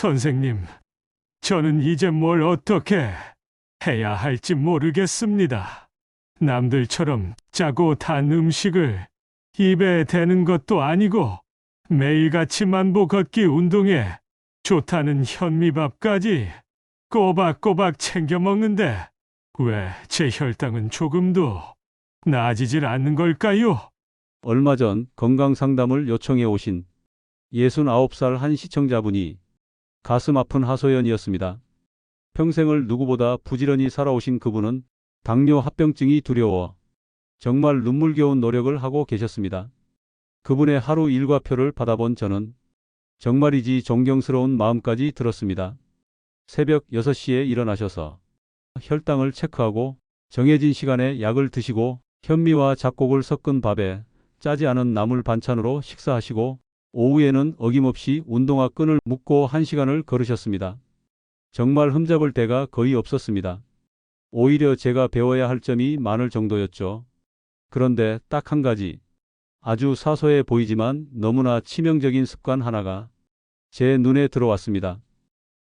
선생님, 저는 이제 뭘 어떻게 해야 할지 모르겠습니다. 남들처럼 짜고 단 음식을 입에 대는 것도 아니고 매일같이 만보 걷기 운동에 좋다는 현미밥까지 꼬박꼬박 챙겨 먹는데 왜 제 혈당은 조금도 나아지질 않는 걸까요? 얼마 전 건강 상담을 요청해 오신 69살 한 시청자분이 가슴 아픈 하소연이었습니다. 평생을 누구보다 부지런히 살아오신 그분은 당뇨 합병증이 두려워 정말 눈물겨운 노력을 하고 계셨습니다. 그분의 하루 일과표를 받아본 저는 정말이지 존경스러운 마음까지 들었습니다. 새벽 6시에 일어나셔서 혈당을 체크하고 정해진 시간에 약을 드시고 현미와 잡곡을 섞은 밥에 짜지 않은 나물 반찬으로 식사하시고 오후에는 어김없이 운동화 끈을 묶고 1시간을 걸으셨습니다. 정말 흠잡을 데가 거의 없었습니다. 오히려 제가 배워야 할 점이 많을 정도였죠. 그런데 딱 한 가지, 아주 사소해 보이지만 너무나 치명적인 습관 하나가 제 눈에 들어왔습니다.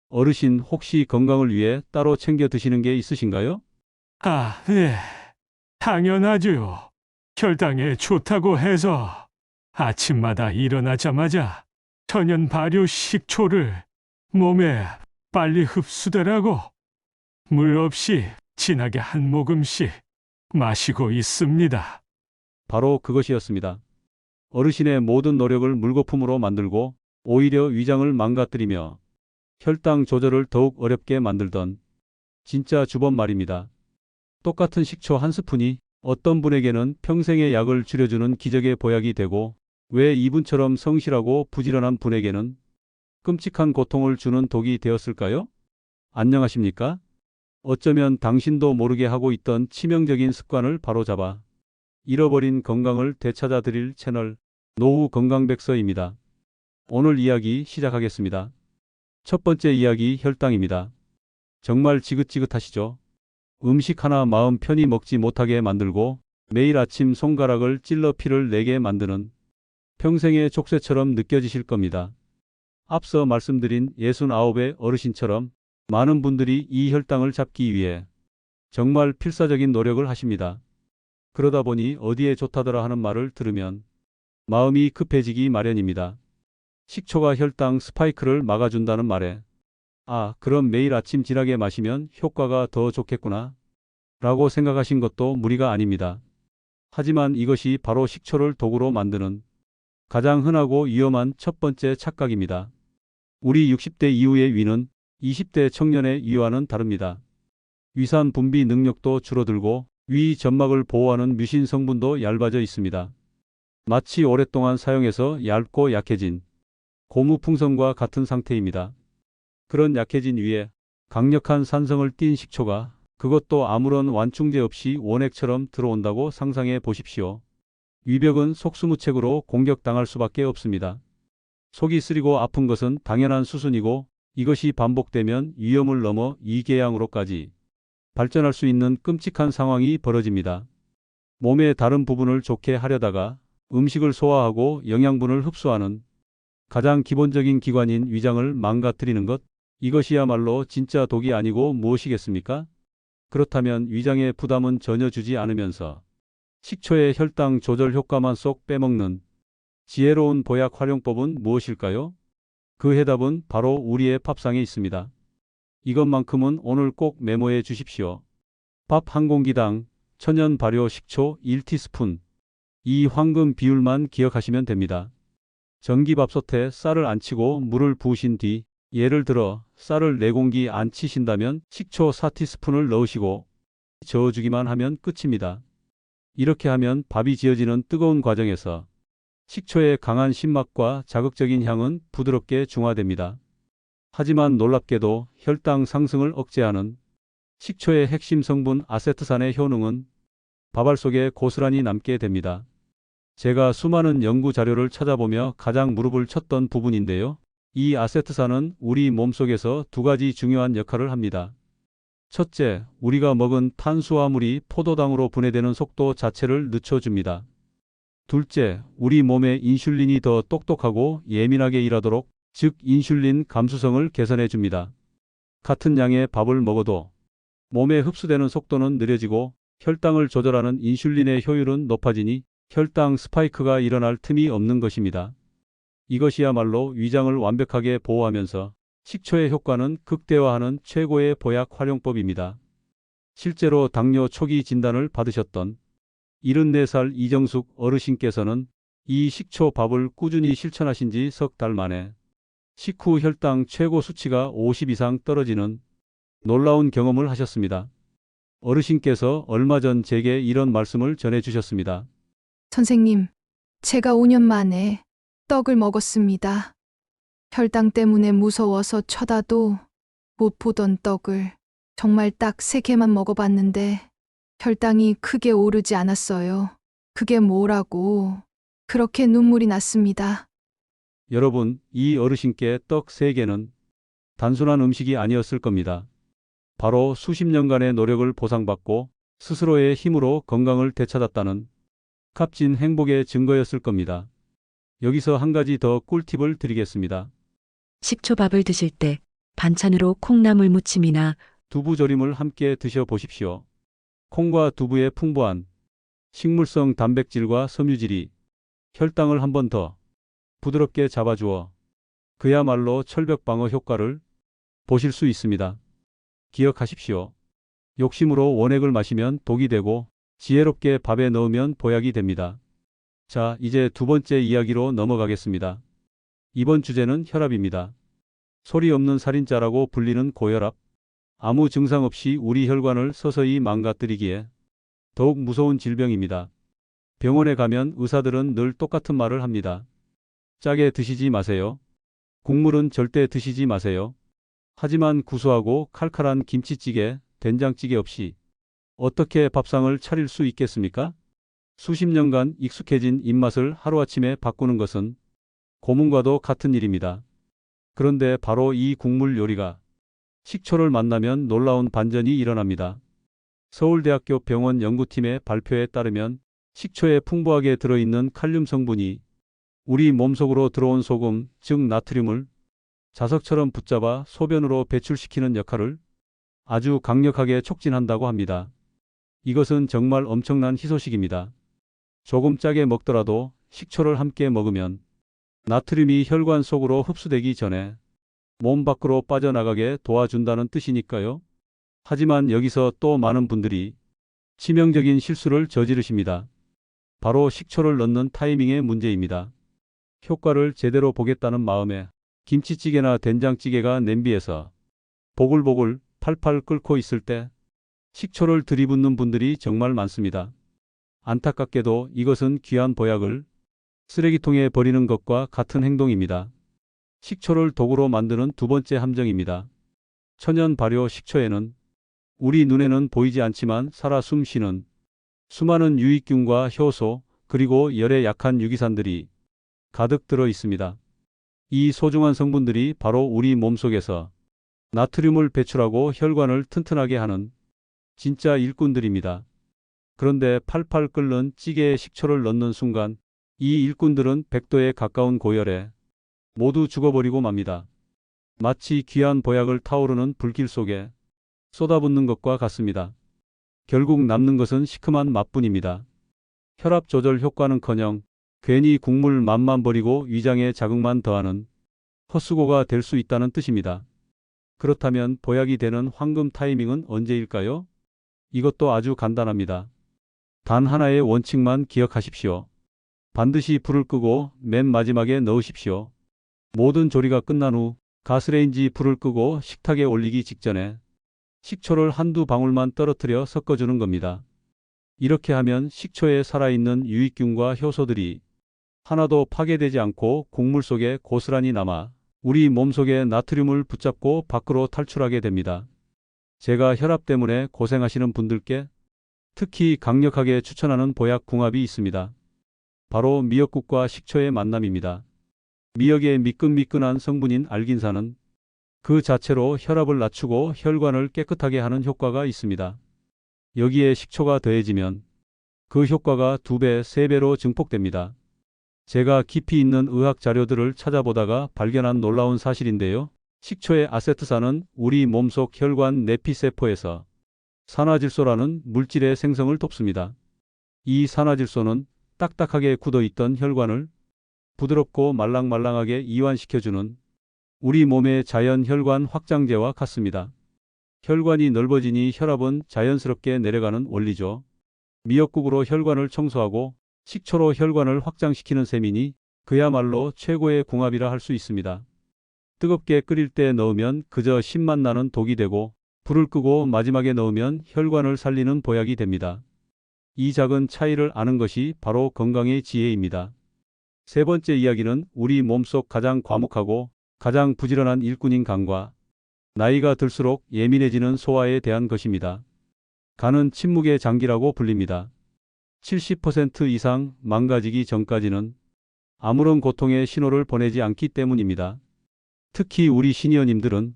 어르신 혹시 건강을 위해 따로 챙겨 드시는 게 있으신가요? 아, 네. 당연하죠. 혈당에 좋다고 해서 아침마다 일어나자마자 천연 발효 식초를 몸에 빨리 흡수되라고 물 없이 진하게 한 모금씩 마시고 있습니다. 바로 그것이었습니다. 어르신의 모든 노력을 물거품으로 만들고 오히려 위장을 망가뜨리며 혈당 조절을 더욱 어렵게 만들던 진짜 주범 말입니다. 똑같은 식초 한 스푼이 어떤 분에게는 평생의 약을 줄여주는 기적의 보약이 되고 왜 이분처럼 성실하고 부지런한 분에게는 끔찍한 고통을 주는 독이 되었을까요? 안녕하십니까? 어쩌면 당신도 모르게 하고 있던 치명적인 습관을 바로잡아 잃어버린 건강을 되찾아 드릴 채널 노후 건강백서입니다. 오늘 이야기 시작하겠습니다. 첫 번째 이야기 혈당입니다. 정말 지긋지긋하시죠? 음식 하나 마음 편히 먹지 못하게 만들고 매일 아침 손가락을 찔러 피를 내게 만드는 평생의 족쇄처럼 느껴지실 겁니다. 앞서 말씀드린 69의 어르신처럼 많은 분들이 이 혈당을 잡기 위해 정말 필사적인 노력을 하십니다. 그러다 보니 어디에 좋다더라 하는 말을 들으면 마음이 급해지기 마련입니다. 식초가 혈당 스파이크를 막아준다는 말에 아, 그럼 매일 아침 진하게 마시면 효과가 더 좋겠구나 라고 생각하신 것도 무리가 아닙니다. 하지만 이것이 바로 식초를 독으로 만드는 가장 흔하고 위험한 첫 번째 착각입니다. 우리 60대 이후의 위는 20대 청년의 위와는 다릅니다. 위산 분비 능력도 줄어들고 위 점막을 보호하는 뮤신 성분도 얇아져 있습니다. 마치 오랫동안 사용해서 얇고 약해진 고무풍선과 같은 상태입니다. 그런 약해진 위에 강력한 산성을 띤 식초가 그것도 아무런 완충제 없이 원액처럼 들어온다고 상상해 보십시오. 위벽은 속수무책으로 공격당할 수밖에 없습니다. 속이 쓰리고 아픈 것은 당연한 수순이고 이것이 반복되면 위험을 넘어 이궤양으로까지 발전할 수 있는 끔찍한 상황이 벌어집니다. 몸의 다른 부분을 좋게 하려다가 음식을 소화하고 영양분을 흡수하는 가장 기본적인 기관인 위장을 망가뜨리는 것, 이것이야말로 진짜 독이 아니고 무엇이겠습니까? 그렇다면 위장에 부담은 전혀 주지 않으면서 식초의 혈당 조절 효과만 쏙 빼먹는 지혜로운 보약 활용법은 무엇일까요? 그 해답은 바로 우리의 밥상에 있습니다. 이것만큼은 오늘 꼭 메모해 주십시오. 밥 한 공기당 천연 발효 식초 1티스푼. 이 황금 비율만 기억하시면 됩니다. 전기밥솥에 쌀을 안 치고 물을 부으신 뒤 예를 들어 쌀을 4공기 안 치신다면 식초 4티스푼을 넣으시고 저어주기만 하면 끝입니다. 이렇게 하면 밥이 지어지는 뜨거운 과정에서 식초의 강한 신맛과 자극적인 향은 부드럽게 중화됩니다. 하지만 놀랍게도 혈당 상승을 억제하는 식초의 핵심 성분 아세트산의 효능은 밥알 속에 고스란히 남게 됩니다. 제가 수많은 연구 자료를 찾아보며 가장 무릎을 쳤던 부분인데요. 이 아세트산은 우리 몸속에서 두 가지 중요한 역할을 합니다. 첫째, 우리가 먹은 탄수화물이 포도당으로 분해되는 속도 자체를 늦춰줍니다. 둘째, 우리 몸의 인슐린이 더 똑똑하고 예민하게 일하도록 즉 인슐린 감수성을 개선해 줍니다. 같은 양의 밥을 먹어도 몸에 흡수되는 속도는 느려지고 혈당을 조절하는 인슐린의 효율은 높아지니 혈당 스파이크가 일어날 틈이 없는 것입니다. 이것이야말로 위장을 완벽하게 보호하면서 식초의 효과는 극대화하는 최고의 보약 활용법입니다. 실제로 당뇨 초기 진단을 받으셨던 74살 이정숙 어르신께서는 이 식초 밥을 꾸준히 실천하신 지 석 달 만에 식후 혈당 최고 수치가 50 이상 떨어지는 놀라운 경험을 하셨습니다. 어르신께서 얼마 전 제게 이런 말씀을 전해 주셨습니다. 선생님, 제가 5년 만에 떡을 먹었습니다. 혈당 때문에 무서워서 쳐다도 못 보던 떡을 정말 딱 3개만 먹어봤는데 혈당이 크게 오르지 않았어요. 그게 뭐라고 그렇게 눈물이 났습니다. 여러분, 이 어르신께 떡 3개는 단순한 음식이 아니었을 겁니다. 바로 수십 년간의 노력을 보상받고 스스로의 힘으로 건강을 되찾았다는 값진 행복의 증거였을 겁니다. 여기서 한 가지 더 꿀팁을 드리겠습니다. 식초밥을 드실 때 반찬으로 콩나물 무침이나 두부조림을 함께 드셔보십시오. 콩과 두부의 풍부한 식물성 단백질과 섬유질이 혈당을 한 번 더 부드럽게 잡아주어 그야말로 철벽 방어 효과를 보실 수 있습니다. 기억하십시오. 욕심으로 원액을 마시면 독이 되고 지혜롭게 밥에 넣으면 보약이 됩니다. 자, 이제 두 번째 이야기로 넘어가겠습니다. 이번 주제는 혈압입니다. 소리 없는 살인자라고 불리는 고혈압. 아무 증상 없이 우리 혈관을 서서히 망가뜨리기에 더욱 무서운 질병입니다. 병원에 가면 의사들은 늘 똑같은 말을 합니다. 짜게 드시지 마세요. 국물은 절대 드시지 마세요. 하지만 구수하고 칼칼한 김치찌개, 된장찌개 없이 어떻게 밥상을 차릴 수 있겠습니까? 수십 년간 익숙해진 입맛을 하루아침에 바꾸는 것은 고문과도 같은 일입니다. 그런데 바로 이 국물 요리가 식초를 만나면 놀라운 반전이 일어납니다. 서울대학교 병원 연구팀의 발표에 따르면 식초에 풍부하게 들어있는 칼륨 성분이 우리 몸속으로 들어온 소금, 즉 나트륨을 자석처럼 붙잡아 소변으로 배출시키는 역할을 아주 강력하게 촉진한다고 합니다. 이것은 정말 엄청난 희소식입니다. 조금 짜게 먹더라도 식초를 함께 먹으면 나트륨이 혈관 속으로 흡수되기 전에 몸 밖으로 빠져나가게 도와준다는 뜻이니까요. 하지만 여기서 또 많은 분들이 치명적인 실수를 저지르십니다. 바로 식초를 넣는 타이밍의 문제입니다. 효과를 제대로 보겠다는 마음에 김치찌개나 된장찌개가 냄비에서 보글보글 팔팔 끓고 있을 때 식초를 들이붓는 분들이 정말 많습니다. 안타깝게도 이것은 귀한 보약을 쓰레기통에 버리는 것과 같은 행동입니다. 식초를 독으로 만드는 두 번째 함정입니다. 천연 발효 식초에는 우리 눈에는 보이지 않지만 살아 숨쉬는 수많은 유익균과 효소 그리고 열에 약한 유기산들이 가득 들어 있습니다. 이 소중한 성분들이 바로 우리 몸속에서 나트륨을 배출하고 혈관을 튼튼하게 하는 진짜 일꾼들입니다. 그런데 팔팔 끓는 찌개에 식초를 넣는 순간 이 일꾼들은 100도에 가까운 고열에 모두 죽어버리고 맙니다. 마치 귀한 보약을 타오르는 불길 속에 쏟아붓는 것과 같습니다. 결국 남는 것은 시큼한 맛뿐입니다. 혈압 조절 효과는커녕 괜히 국물 맛만 버리고 위장에 자극만 더하는 헛수고가 될 수 있다는 뜻입니다. 그렇다면 보약이 되는 황금 타이밍은 언제일까요? 이것도 아주 간단합니다. 단 하나의 원칙만 기억하십시오. 반드시 불을 끄고 맨 마지막에 넣으십시오. 모든 조리가 끝난 후 가스레인지 불을 끄고 식탁에 올리기 직전에 식초를 한두 방울만 떨어뜨려 섞어주는 겁니다. 이렇게 하면 식초에 살아있는 유익균과 효소들이 하나도 파괴되지 않고 국물 속에 고스란히 남아 우리 몸속의 나트륨을 붙잡고 밖으로 탈출하게 됩니다. 제가 혈압 때문에 고생하시는 분들께 특히 강력하게 추천하는 보약 궁합이 있습니다. 바로 미역국과 식초의 만남입니다. 미역의 미끈미끈한 성분인 알긴산은 그 자체로 혈압을 낮추고 혈관을 깨끗하게 하는 효과가 있습니다. 여기에 식초가 더해지면 그 효과가 2배, 3배로 증폭됩니다. 제가 깊이 있는 의학 자료들을 찾아보다가 발견한 놀라운 사실인데요. 식초의 아세트산은 우리 몸속 혈관 내피세포에서 산화질소라는 물질의 생성을 돕습니다. 이 산화질소는 딱딱하게 굳어있던 혈관을 부드럽고 말랑말랑하게 이완시켜주는 우리 몸의 자연 혈관 확장제와 같습니다. 혈관이 넓어지니 혈압은 자연스럽게 내려가는 원리죠. 미역국으로 혈관을 청소하고 식초로 혈관을 확장시키는 셈이니 그야말로 최고의 궁합이라 할 수 있습니다. 뜨겁게 끓일 때 넣으면 그저 신맛 나는 독이 되고 불을 끄고 마지막에 넣으면 혈관을 살리는 보약이 됩니다. 이 작은 차이를 아는 것이 바로 건강의 지혜입니다. 세 번째 이야기는 우리 몸속 가장 과묵하고 가장 부지런한 일꾼인 간과 나이가 들수록 예민해지는 소화에 대한 것입니다. 간은 침묵의 장기라고 불립니다. 70% 이상 망가지기 전까지는 아무런 고통의 신호를 보내지 않기 때문입니다. 특히 우리 시니어님들은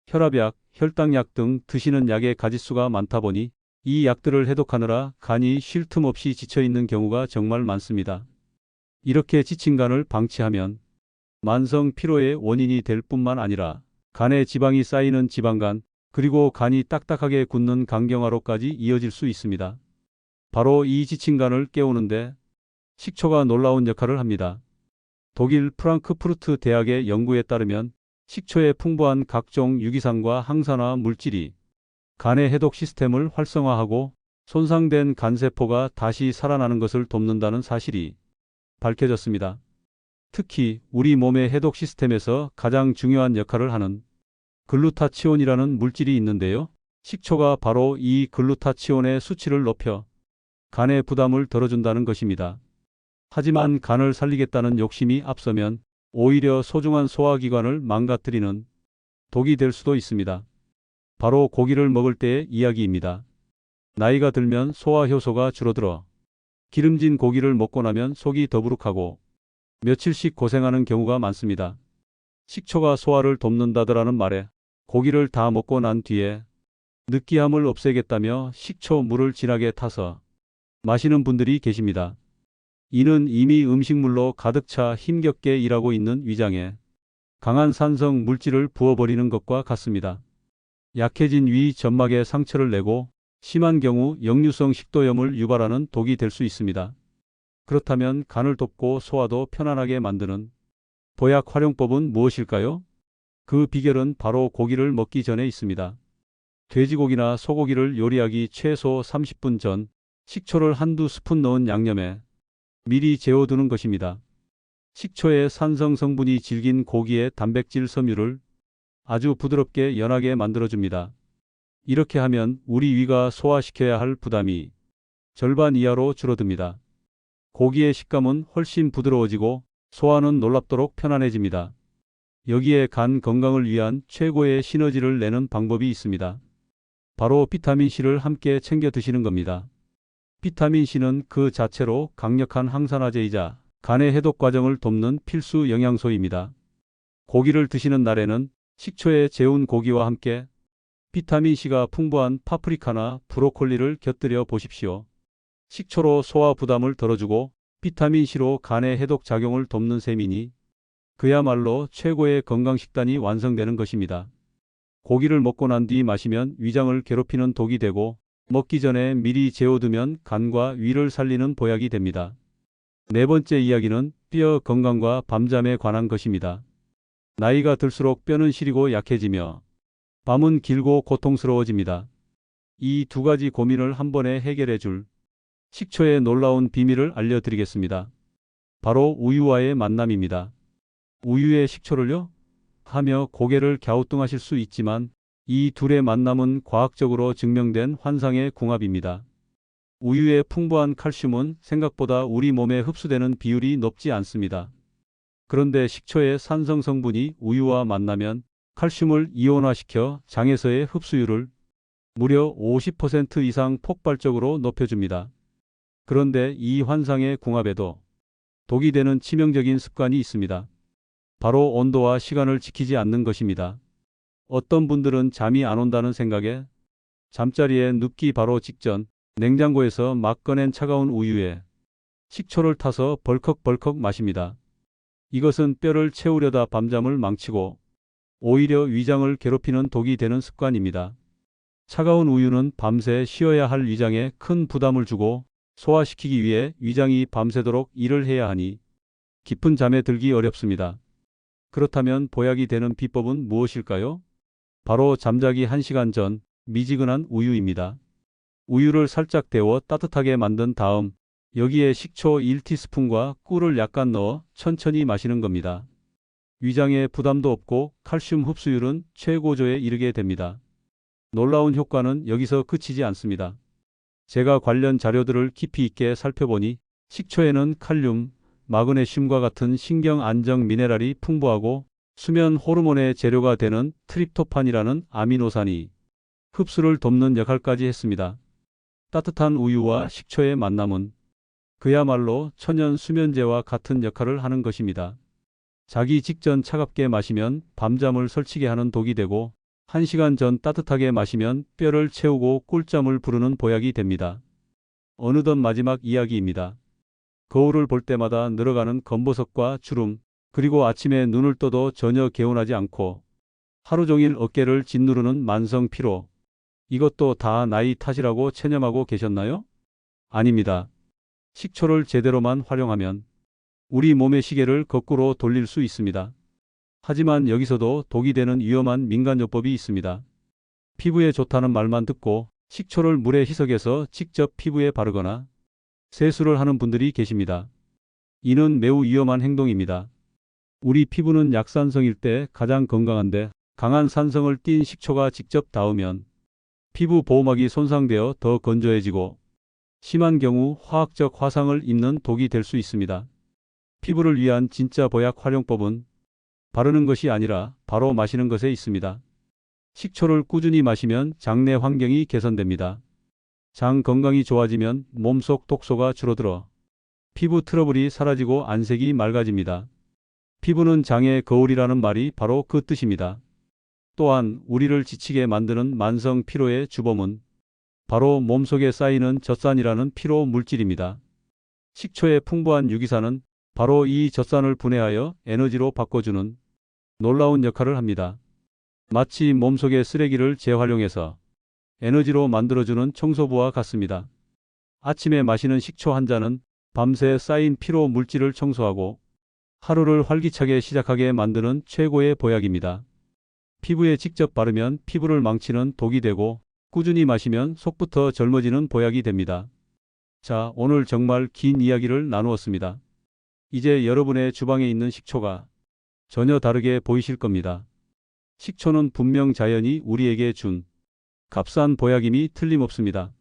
혈압약, 혈당약 등 드시는 약의 가짓수가 많다 보니 이 약들을 해독하느라 간이 쉴 틈 없이 지쳐있는 경우가 정말 많습니다. 이렇게 지친 간을 방치하면 만성 피로의 원인이 될 뿐만 아니라 간에 지방이 쌓이는 지방간, 그리고 간이 딱딱하게 굳는 간경화로까지 이어질 수 있습니다. 바로 이 지친 간을 깨우는데 식초가 놀라운 역할을 합니다. 독일 프랑크푸르트 대학의 연구에 따르면 식초에 풍부한 각종 유기산과 항산화 물질이 간의 해독 시스템을 활성화하고 손상된 간세포가 다시 살아나는 것을 돕는다는 사실이 밝혀졌습니다. 특히 우리 몸의 해독 시스템에서 가장 중요한 역할을 하는 글루타치온이라는 물질이 있는데요. 식초가 바로 이 글루타치온의 수치를 높여 간의 부담을 덜어준다는 것입니다. 하지만 간을 살리겠다는 욕심이 앞서면 오히려 소중한 소화기관을 망가뜨리는 독이 될 수도 있습니다. 바로 고기를 먹을 때의 이야기입니다. 나이가 들면 소화 효소가 줄어들어 기름진 고기를 먹고 나면 속이 더부룩하고 며칠씩 고생하는 경우가 많습니다. 식초가 소화를 돕는다더라는 말에 고기를 다 먹고 난 뒤에 느끼함을 없애겠다며 식초 물을 진하게 타서 마시는 분들이 계십니다. 이는 이미 음식물로 가득 차 힘겹게 일하고 있는 위장에 강한 산성 물질을 부어버리는 것과 같습니다. 약해진 위 점막에 상처를 내고 심한 경우 역류성 식도염을 유발하는 독이 될 수 있습니다. 그렇다면 간을 돕고 소화도 편안하게 만드는 보약 활용법은 무엇일까요? 그 비결은 바로 고기를 먹기 전에 있습니다. 돼지고기나 소고기를 요리하기 최소 30분 전 식초를 한두 스푼 넣은 양념에 미리 재워두는 것입니다. 식초의 산성 성분이 질긴 고기의 단백질 섬유를 아주 부드럽게 연하게 만들어줍니다. 이렇게 하면 우리 위가 소화시켜야 할 부담이 절반 이하로 줄어듭니다. 고기의 식감은 훨씬 부드러워지고 소화는 놀랍도록 편안해집니다. 여기에 간 건강을 위한 최고의 시너지를 내는 방법이 있습니다. 바로 비타민C를 함께 챙겨 드시는 겁니다. 비타민C는 그 자체로 강력한 항산화제이자 간의 해독 과정을 돕는 필수 영양소입니다. 고기를 드시는 날에는 식초에 재운 고기와 함께 비타민C가 풍부한 파프리카나 브로콜리를 곁들여 보십시오. 식초로 소화 부담을 덜어주고 비타민C로 간의 해독 작용을 돕는 셈이니 그야말로 최고의 건강식단이 완성되는 것입니다. 고기를 먹고 난 뒤 마시면 위장을 괴롭히는 독이 되고 먹기 전에 미리 재워두면 간과 위를 살리는 보약이 됩니다. 네 번째 이야기는 뼈 건강과 밤잠에 관한 것입니다. 나이가 들수록 뼈는 시리고 약해지며 밤은 길고 고통스러워집니다. 이 두 가지 고민을 한 번에 해결해 줄 식초의 놀라운 비밀을 알려드리겠습니다. 바로 우유와의 만남입니다. 우유에 식초를요? 하며 고개를 갸우뚱하실 수 있지만 이 둘의 만남은 과학적으로 증명된 환상의 궁합입니다. 우유의 풍부한 칼슘은 생각보다 우리 몸에 흡수되는 비율이 높지 않습니다. 그런데 식초의 산성 성분이 우유와 만나면 칼슘을 이온화시켜 장에서의 흡수율을 무려 50% 이상 폭발적으로 높여줍니다. 그런데 이 환상의 궁합에도 독이 되는 치명적인 습관이 있습니다. 바로 온도와 시간을 지키지 않는 것입니다. 어떤 분들은 잠이 안 온다는 생각에 잠자리에 눕기 바로 직전 냉장고에서 막 꺼낸 차가운 우유에 식초를 타서 벌컥벌컥 마십니다. 이것은 뼈를 채우려다 밤잠을 망치고 오히려 위장을 괴롭히는 독이 되는 습관입니다. 차가운 우유는 밤새 쉬어야 할 위장에 큰 부담을 주고 소화시키기 위해 위장이 밤새도록 일을 해야 하니 깊은 잠에 들기 어렵습니다. 그렇다면 보약이 되는 비법은 무엇일까요? 바로 잠자기 1시간 전 미지근한 우유입니다. 우유를 살짝 데워 따뜻하게 만든 다음 여기에 식초 1티스푼과 꿀을 약간 넣어 천천히 마시는 겁니다. 위장에 부담도 없고 칼슘 흡수율은 최고조에 이르게 됩니다. 놀라운 효과는 여기서 그치지 않습니다. 제가 관련 자료들을 깊이 있게 살펴보니 식초에는 칼륨, 마그네슘과 같은 신경 안정 미네랄이 풍부하고 수면 호르몬의 재료가 되는 트립토판이라는 아미노산이 흡수를 돕는 역할까지 했습니다. 따뜻한 우유와 식초의 만남은 그야말로 천연 수면제와 같은 역할을 하는 것입니다. 자기 직전 차갑게 마시면 밤잠을 설치게 하는 독이 되고 1시간 전 따뜻하게 마시면 뼈를 채우고 꿀잠을 부르는 보약이 됩니다. 어느덧 마지막 이야기입니다. 거울을 볼 때마다 늘어가는 검버섯과 주름, 그리고 아침에 눈을 떠도 전혀 개운하지 않고 하루 종일 어깨를 짓누르는 만성 피로. 이것도 다 나이 탓이라고 체념하고 계셨나요? 아닙니다. 식초를 제대로만 활용하면 우리 몸의 시계를 거꾸로 돌릴 수 있습니다. 하지만 여기서도 독이 되는 위험한 민간요법이 있습니다. 피부에 좋다는 말만 듣고 식초를 물에 희석해서 직접 피부에 바르거나 세수를 하는 분들이 계십니다. 이는 매우 위험한 행동입니다. 우리 피부는 약산성일 때 가장 건강한데 강한 산성을 띤 식초가 직접 닿으면 피부 보호막이 손상되어 더 건조해지고 심한 경우 화학적 화상을 입는 독이 될 수 있습니다. 피부를 위한 진짜 보약 활용법은 바르는 것이 아니라 바로 마시는 것에 있습니다. 식초를 꾸준히 마시면 장내 환경이 개선됩니다. 장 건강이 좋아지면 몸속 독소가 줄어들어 피부 트러블이 사라지고 안색이 맑아집니다. 피부는 장의 거울이라는 말이 바로 그 뜻입니다. 또한 우리를 지치게 만드는 만성 피로의 주범은 바로 몸속에 쌓이는 젖산이라는 피로 물질입니다. 식초의 풍부한 유기산은 바로 이 젖산을 분해하여 에너지로 바꿔주는 놀라운 역할을 합니다. 마치 몸속의 쓰레기를 재활용해서 에너지로 만들어주는 청소부와 같습니다. 아침에 마시는 식초 한 잔은 밤새 쌓인 피로 물질을 청소하고 하루를 활기차게 시작하게 만드는 최고의 보약입니다. 피부에 직접 바르면 피부를 망치는 독이 되고 꾸준히 마시면 속부터 젊어지는 보약이 됩니다. 자, 오늘 정말 긴 이야기를 나누었습니다. 이제 여러분의 주방에 있는 식초가 전혀 다르게 보이실 겁니다. 식초는 분명 자연이 우리에게 준 값싼 보약임이 틀림없습니다.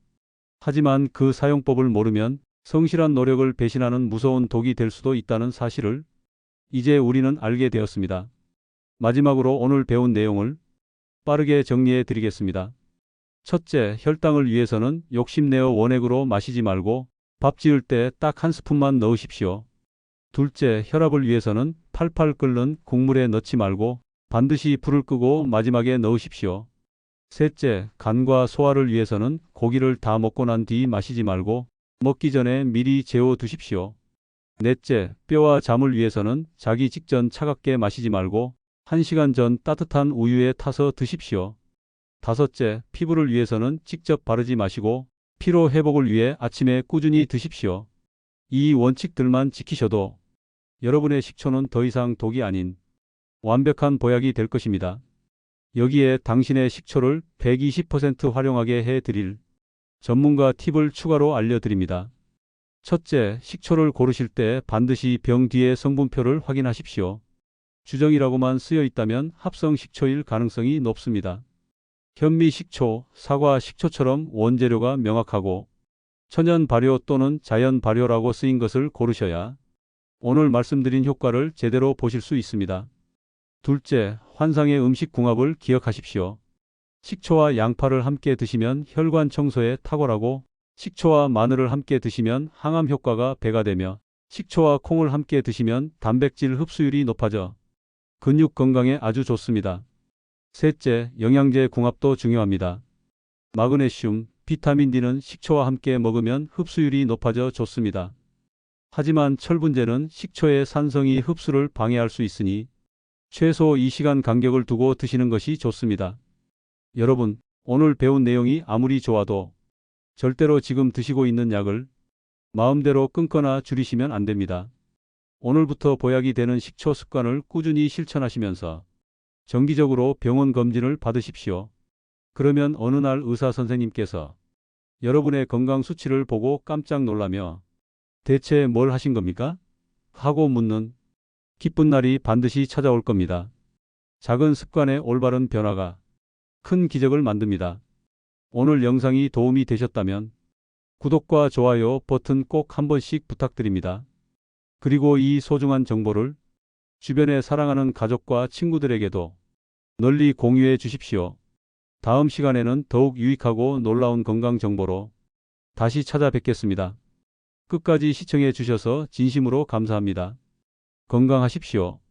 하지만 그 사용법을 모르면 성실한 노력을 배신하는 무서운 독이 될 수도 있다는 사실을 이제 우리는 알게 되었습니다. 마지막으로 오늘 배운 내용을 빠르게 정리해 드리겠습니다. 첫째, 혈당을 위해서는 욕심내어 원액으로 마시지 말고 밥 지을 때 딱 1스푼만 넣으십시오. 둘째, 혈압을 위해서는 팔팔 끓는 국물에 넣지 말고 반드시 불을 끄고 마지막에 넣으십시오. 셋째, 간과 소화를 위해서는 고기를 다 먹고 난 뒤 마시지 말고 먹기 전에 미리 재워 두십시오. 넷째, 뼈와 잠을 위해서는 자기 직전 차갑게 마시지 말고 1시간 전 따뜻한 우유에 타서 드십시오. 다섯째, 피부를 위해서는 직접 바르지 마시고 피로 회복을 위해 아침에 꾸준히 드십시오. 이 원칙들만 지키셔도 여러분의 식초는 더 이상 독이 아닌 완벽한 보약이 될 것입니다. 여기에 당신의 식초를 120% 활용하게 해드릴 전문가 팁을 추가로 알려드립니다. 첫째, 식초를 고르실 때 반드시 병 뒤의 성분표를 확인하십시오. 주정이라고만 쓰여 있다면 합성 식초일 가능성이 높습니다. 현미 식초, 사과 식초처럼 원재료가 명확하고 천연 발효 또는 자연 발효라고 쓰인 것을 고르셔야 오늘 말씀드린 효과를 제대로 보실 수 있습니다. 둘째, 환상의 음식 궁합을 기억하십시오. 식초와 양파를 함께 드시면 혈관 청소에 탁월하고 식초와 마늘을 함께 드시면 항암 효과가 배가 되며 식초와 콩을 함께 드시면 단백질 흡수율이 높아져 근육 건강에 아주 좋습니다. 셋째, 영양제 궁합도 중요합니다. 마그네슘, 비타민 D는 식초와 함께 먹으면 흡수율이 높아져 좋습니다. 하지만 철분제는 식초의 산성이 흡수를 방해할 수 있으니 최소 2시간 간격을 두고 드시는 것이 좋습니다. 여러분, 오늘 배운 내용이 아무리 좋아도 절대로 지금 드시고 있는 약을 마음대로 끊거나 줄이시면 안 됩니다. 오늘부터 보약이 되는 식초 습관을 꾸준히 실천하시면서 정기적으로 병원 검진을 받으십시오. 그러면 어느 날 의사 선생님께서 여러분의 건강 수치를 보고 깜짝 놀라며 대체 뭘 하신 겁니까? 하고 묻는 기쁜 날이 반드시 찾아올 겁니다. 작은 습관의 올바른 변화가 큰 기적을 만듭니다. 오늘 영상이 도움이 되셨다면 구독과 좋아요 버튼 꼭 한 번씩 부탁드립니다. 그리고 이 소중한 정보를 주변에 사랑하는 가족과 친구들에게도 널리 공유해 주십시오. 다음 시간에는 더욱 유익하고 놀라운 건강 정보로 다시 찾아뵙겠습니다. 끝까지 시청해 주셔서 진심으로 감사합니다. 건강하십시오.